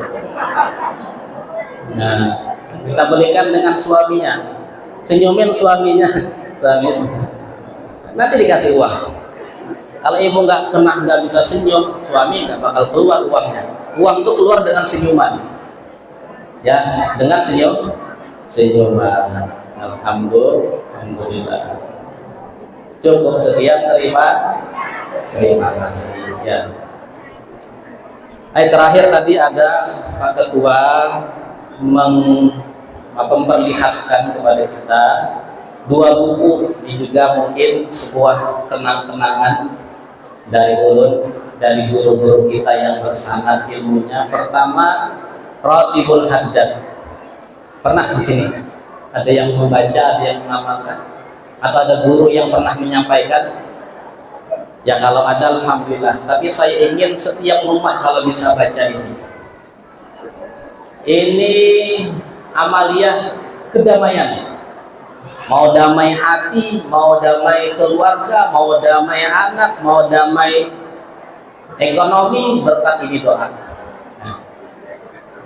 Nah, kita belikan dengan suaminya, senyumin suaminya, nanti dikasih uang. Kalau ibu nggak bisa senyum, suami nggak bakal keluar uangnya. Uang itu keluar dengan senyuman, ya, dengan senyuman. Alhamdulillah. Cukup sekian, terima kasih. Ya. Terakhir tadi ada Pak Ketua memperlihatkan kepada kita 2 buku. Ini juga mungkin sebuah kenang-kenangan dari guru-guru kita yang bersanad ilmunya. Pertama, Ratibul Haddad. Pernah di sini ada yang membaca, ada yang mengamalkan, atau ada guru yang pernah menyampaikan? Ya kalau ada alhamdulillah, tapi saya ingin setiap rumah kalau bisa baca ini. Ini amaliyah kedamaian. Mau damai hati, mau damai keluarga, mau damai anak, mau damai ekonomi, berkat ini doa. Nah,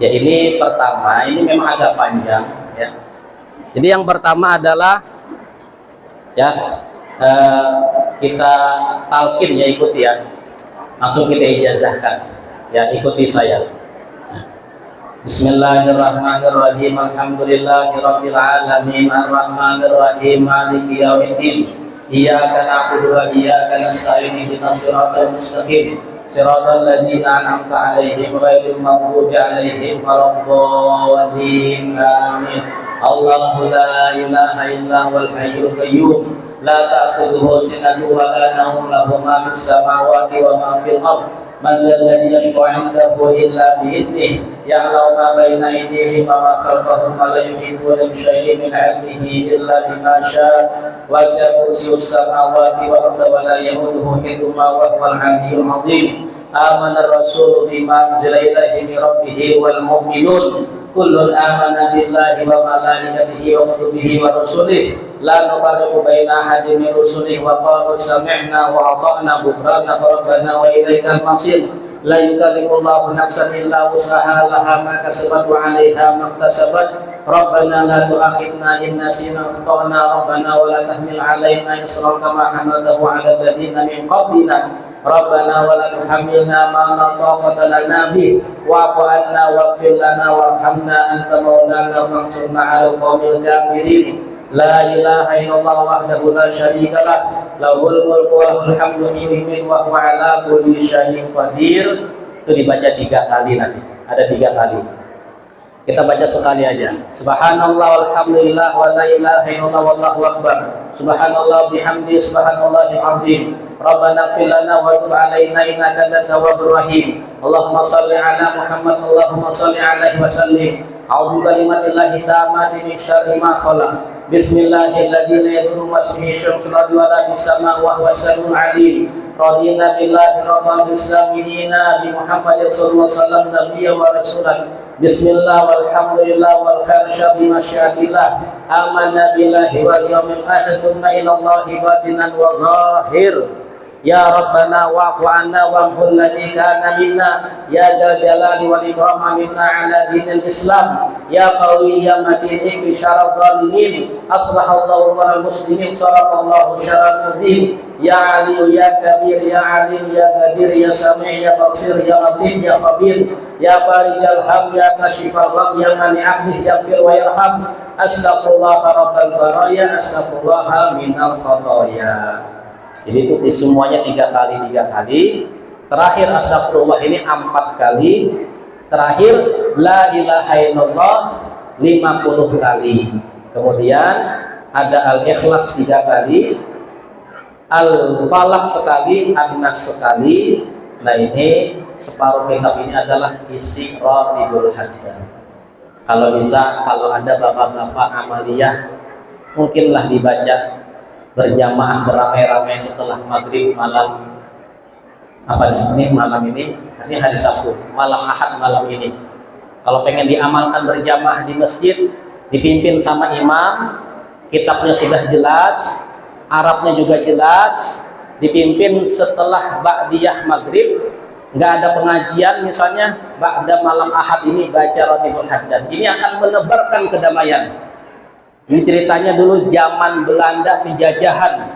ya ini pertama, ini memang agak panjang ya. Jadi yang pertama adalah ya kita talqin ya, ikuti ya, langsung kita ijazahkan ya, ikuti saya. Bismillahirrahmanirrahim. Alhamdulillahirabbil alamin arrahmanirrahim maliki yaumiddin. Iyyaka na'budu wa iyyaka nasta'in ihdinas siratal mustaqim siratal ladzina an'amta 'alaihim ghairil maghdubi 'alaihim waladdallin. Amin. Allahu la ilaha illa huwal hayyul qayyum la ta'khudhuhu sinatun wa la nawm lahu ma fis samawati wa ma fil ardh man alladhi yashfa'u 'indahu illa bi'idhnihi ya'lamu ma baina aydihim wa ma khalfahum wa la yuhituna bi shay'in min 'ilmihi illa bima sha'a wasi'a kursiyyuhu as-samawati wal arda wa la yahuduhu hifdhuhuma wa huwal 'aliyyul 'azim. Amana ar-rasulu bima unzila ilaihi min rabbih wal mu'minun kullun amana billahi wa malaikatihi wa kutubihi wa rusulihi la nufarriqu baina ahadin min rusulihi wa qalu sami'na wa ata'na ghufranaka rabbana wa ilaikal masir. La yukallifullahu nafsan illa wus'aha laha ma kasabat wa 'alaiha ma iktasabat. Rabbana la tu'akhidna in nasina wa akhtana rabbana wa la tahmil 'alaina isran kama hamaltahu 'ala alladziina min qablina. Rabbana wa la tuhammilna ma la taqata lana bih wa'fu 'anna waghfir lana warhamna anta maulana fansurna 'alal qaumil kafirin. La ilaha illallah wahdahu la syarika lah lahul mulku wa lahul hamdu yuhyi wa huwa 'ala kulli syai'in qadir. Itu dibaca 3 kali nanti. Ada 3 kali. Kita baca sekali aja. Subhanallah walhamdulillah wa la ilaha illallah wallahu akbar. Subhanallah bihamdi subhanallahil azim. Rabbana fil lana wa tub alaina innaka antat tawwabur rahim. Allahumma shalli ala Muhammad Allahumma shalli alaihi wa sallim. A'udzu kalimatillahi tammati min syarri ma khalaq. Bismillahirrahmanirrahim. La yadurru masmihi syai'un fil ardi wa la fis sama' wa huwas samiul 'alim. Radina billahi rabbil alamin bi Muhammadin sallallahu alaihi wasallam nabiyyan wa rasulan. Bismillah walhamdulillah wal khair syabbi masyiatillah. Amanna billahi wal yawmil akhir tunna ila Allahi batinan wa zahir. Ya Rabbana wa'fu 'anna wamhul ladzi kana minna ya dzal jalali wal ikram minna 'ala dinil Islam ya qawi ya matin bi syarat zalimin aslahallahu wal muslimin sallallahu syarral azim ya ali ya kabir ya alim ya qadir ya sami' ya basir ya latif ya khabir ya barijal ham ya kashifal gham ya mani 'abdi yaghfir wa yarham astaghfirullah rabbal baraya astaghfirullah minal khotoya. Jadi itu semuanya 3 kali. Terakhir astagfirullah ini 4 kali. Terakhir la ilaha illallah 50 kali. Kemudian ada al-ikhlas 3 kali, al-falaq sekali, an-nas sekali. Nah ini separuh kitab ini adalah isi Ratibul Haddad. Kalau bisa, kalau ada bapak-bapak amaliyah mungkinlah dibaca berjamaah beramai-ramai setelah maghrib malam malam ini hari Sabtu, malam Ahad malam ini. Kalau pengen diamalkan berjamaah di masjid, dipimpin sama imam, kitabnya sudah jelas, Arabnya juga jelas, dipimpin setelah ba'diyah maghrib, nggak ada pengajian misalnya, ba'da malam Ahad ini baca Ratibul Haddad. Ini akan menebarkan kedamaian. Ini ceritanya dulu zaman Belanda penjajahan.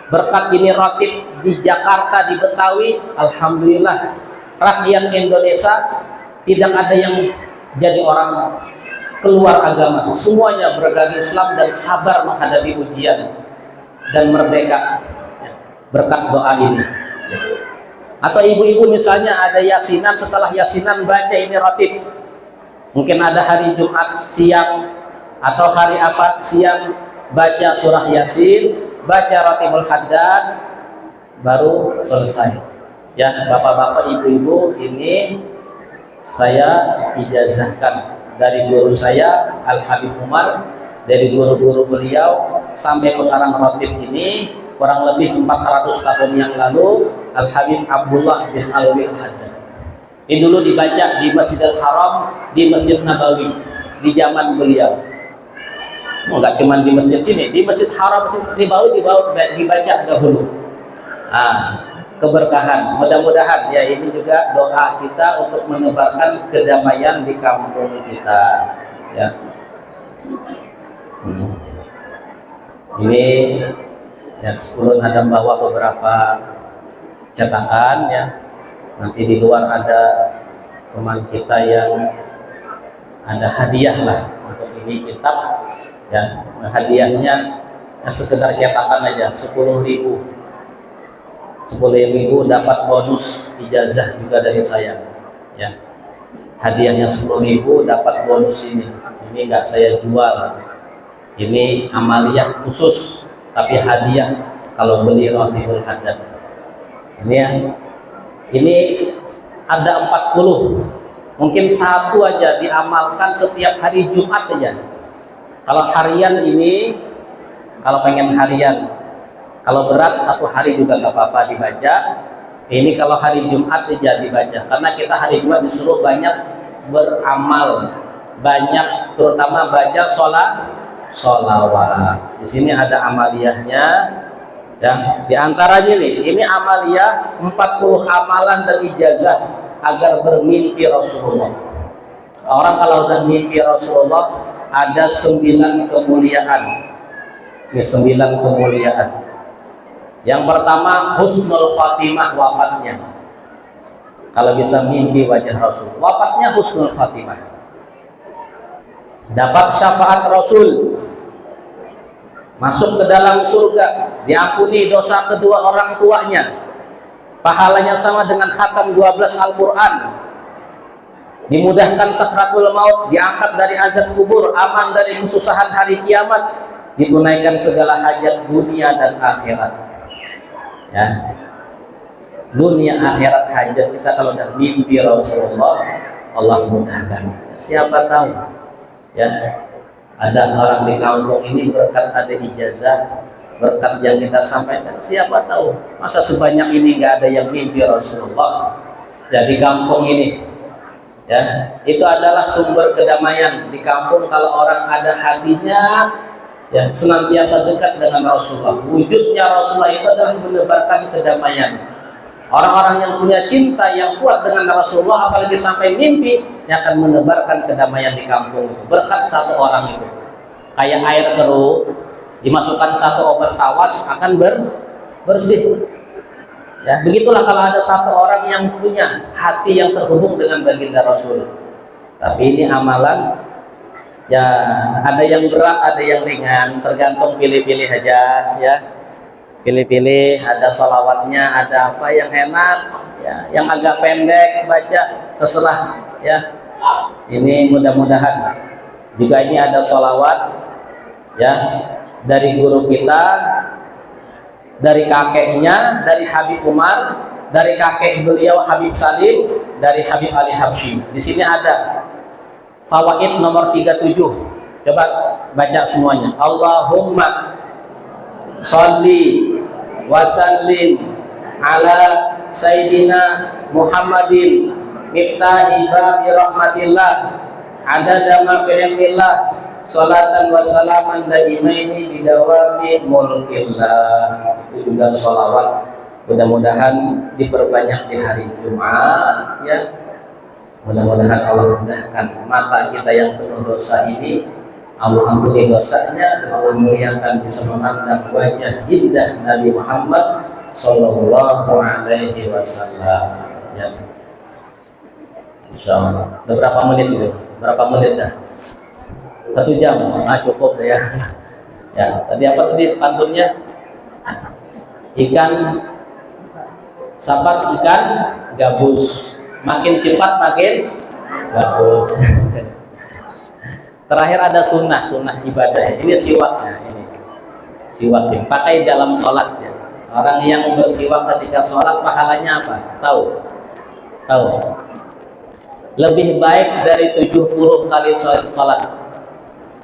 Berkat ini ratib di Jakarta, di Betawi, alhamdulillah rakyat Indonesia tidak ada yang jadi orang keluar agama. Semuanya beragama Islam dan sabar menghadapi ujian dan merdeka berkat doa ini. Atau ibu-ibu misalnya ada yasinan, setelah yasinan baca ini ratib. Mungkin ada hari Jumat siang atau hari apa siang baca surah Yasin, baca Ratibul Haddad, baru selesai. Ya bapak-bapak ibu-ibu, ini saya ijazahkan dari guru saya Al Habib Umar, dari guru-guru beliau sampai pengarang ratib ini kurang lebih 400 tahun yang lalu, Al Habib Abdullah bin Alwi Al Haddad. Ini dulu dibaca di Masjidil Haram, di Masjid Nabawi di zaman beliau. Enggak cuma di masjid sini, di Masjid Haram, Masjid Nabawi dibaca dahulu. Keberkahan. Mudah-mudahan ya ini juga doa kita untuk menebarkan kedamaian di kampung kita. Ya. Ini ya sebelum ada bawa beberapa cetakan ya. Nanti di luar ada teman kita yang ada hadiah lah untuk ini kitab. Ya, hadiahnya ya, sekedar cetakan aja 10.000 dapat bonus ijazah juga dari saya ya. Hadiahnya 10.000 dapat bonus ini nggak saya jual, ini amaliyah khusus tapi hadiah kalau beli Ratibul Haddad ini ya. Ini ada 40. Mungkin satu aja diamalkan setiap hari Jumat aja. Kalau harian ini, kalau pengen harian, kalau berat satu hari juga nggak apa-apa dibaca. Ini kalau hari Jumat aja dibaca, karena kita hari Jumat disuruh banyak beramal, banyak terutama baca sholawat. Di sini ada amaliyahnya. Ya, di antaranya nih, ini amaliyah 40 amalan dan ijazah agar bermimpi Rasulullah. Orang kalau udah mimpi Rasulullah ada 9 kemuliaan. Ini 9 kemuliaan. Yang pertama, husnul khatimah, wafatnya. Kalau bisa mimpi wajah Rasul, wafatnya husnul khatimah. Dapat syafaat Rasul, masuk ke dalam surga, diampuni dosa kedua orang tuanya, pahalanya sama dengan khatam 12 Al-Quran, dimudahkan sakratul maut, diangkat dari azab kubur, aman dari kesusahan hari kiamat, ditunaikan segala hajat dunia dan akhirat. Ya, dunia akhirat hajat kita kalau udah mimpi Rasulullah, Allah mudahkan. Siapa tahu, ya, ada orang di kampung ini berkat ada ijazah, berkat yang kita sampaikan, siapa tahu masa sebanyak ini nggak ada yang mimpi Rasulullah. Jadi kampung ini, ya, itu adalah sumber kedamaian di kampung. Kalau orang ada hatinya, ya, senantiasa dekat dengan Rasulullah. Wujudnya Rasulullah itu adalah menebarkan kedamaian. Orang-orang yang punya cinta yang kuat dengan Rasulullah, apalagi sampai mimpi, yang akan menebarkan kedamaian di kampung itu. Berkat satu orang itu, kayak air keruh, dimasukkan satu obat tawas akan bersih. Ya, begitulah kalau ada satu orang yang punya hati yang terhubung dengan baginda Rasul. Tapi ini amalan, ya, ada yang berat, ada yang ringan, tergantung pilih-pilih aja, ya. Pilih-pilih, ada sholawatnya, ada apa yang enak, ya, yang agak pendek baca, terserah, ya. Ini mudah-mudahan juga ini ada sholawat, ya, dari guru kita, dari kakeknya, dari Habib Umar, dari kakek beliau Habib Salim, dari Habib Ali Habsyi. Di sini ada fawaid nomor 37. Coba baca semuanya. Allahumma sholli wa sallim ala sayyidina Muhammadin miftahi babi rahmatillah adada ma fi ilmillah salatan wa salaman daimaini bidawami mulkillah. Itu juga sholawat, mudah-mudahan diperbanyak di hari Jumat, ya. Mudah-mudahan Allah mudahkan mata kita yang penuh dosa ini, Allah ampuni dosanya, dan Allah muliakan bisa memandang wajah indah Nabi Muhammad Sallallahu Alaihi Wasallam. Ya, insyaallah. Berapa menit itu? Berapa menit dah? 1 jam, cukup ya. Ya, tadi apa tadi pantunnya? Ikan sapat, ikan gabus, makin cepat makin gabus. Terakhir ada sunnah ibadah. Ini siwaknya, ini siwak dipakai dalam sholat, ya. Orang yang bersiwak ketika sholat pahalanya apa? Tahu? Lebih baik dari 70 kali sholat.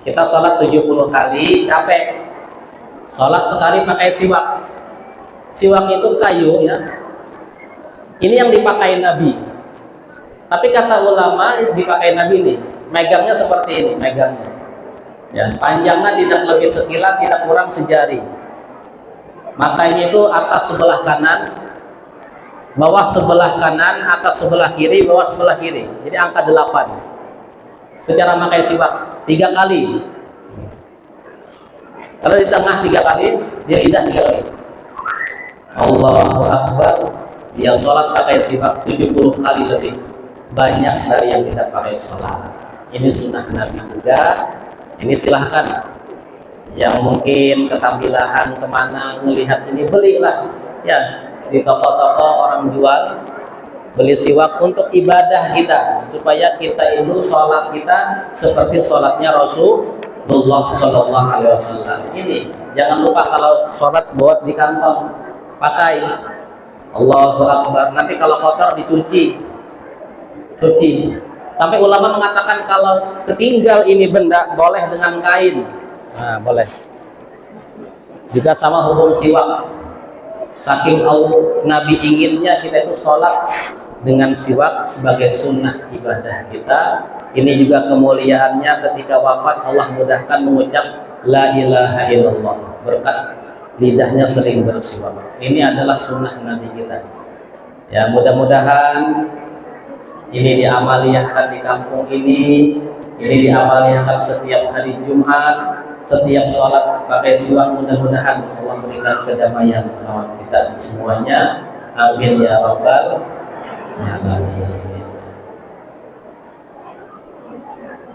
Kita sholat 70 kali, capek. Sholat sekali pakai siwak. Siwak itu kayu, ya. Ini yang dipakai Nabi. Tapi kata ulama dipakai Nabi nih, megangnya seperti ini, megangnya. Ya, panjangnya tidak lebih sekilat, tidak kurang sejari. Makanya itu atas sebelah kanan, bawah sebelah kanan, atas sebelah kiri, bawah sebelah kiri. Jadi angka 8. Itu cara pakai siwak 3 kali. Kalau di tengah 3 kali, dia lidah 3 kali. Allahu Akbar. Dia sholat pakai siwak 70 kali lebih banyak dari yang kita pakai sholat. Ini sunnah Nabi juga. Ini silahkan yang mungkin ketampilan kemana melihat ini, belilah, ya, di toko-toko orang jual, beli siwak untuk ibadah kita, supaya kita itu sholat kita seperti sholatnya Rasulullah Shallallahu Alaihi Wasallam. Ini jangan lupa kalau sholat buat di kantong, pakai. Allahu Akbar. Nanti kalau kotor dicuci, cuci. Sampai ulama mengatakan kalau ketinggal ini benda boleh dengan kain. Nah, boleh. Juga sama hukum siwak. Saking Nabi inginnya kita itu sholat dengan siwak sebagai sunnah ibadah kita. Ini juga kemuliaannya ketika wafat Allah mudahkan mengucap la ilaha illallah berkat lidahnya sering bersiwak. Ini adalah sunnah Nabi kita. Ya, mudah-mudahan ini diamaliyahkan di kampung ini diamaliyahkan setiap hari Jumat, setiap sholat pakai siwak. Mudah-mudahan Allah berikan kedamaian untuk kita semuanya. Amin ya rabbal alamin.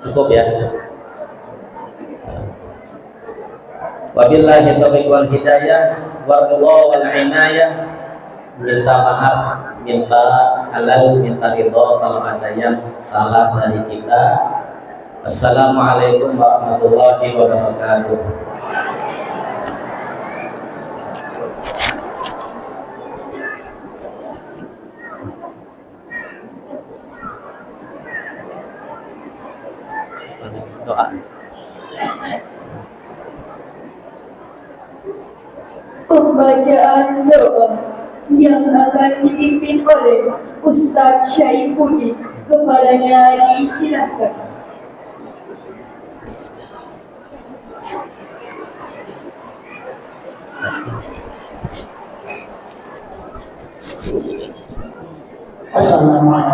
Cukup ya. Wabillahi taufiq wal hidayah wal inayah. Minta maaf, minta halal, minta ridho kalau ada yang salah dari kita. Assalamualaikum warahmatullahi wabarakatuh. Doa. Pembacaan doa yang akan dipimpin oleh Ustadz Syaifuddin. Kepadanya disilahkan. Assalamualaikum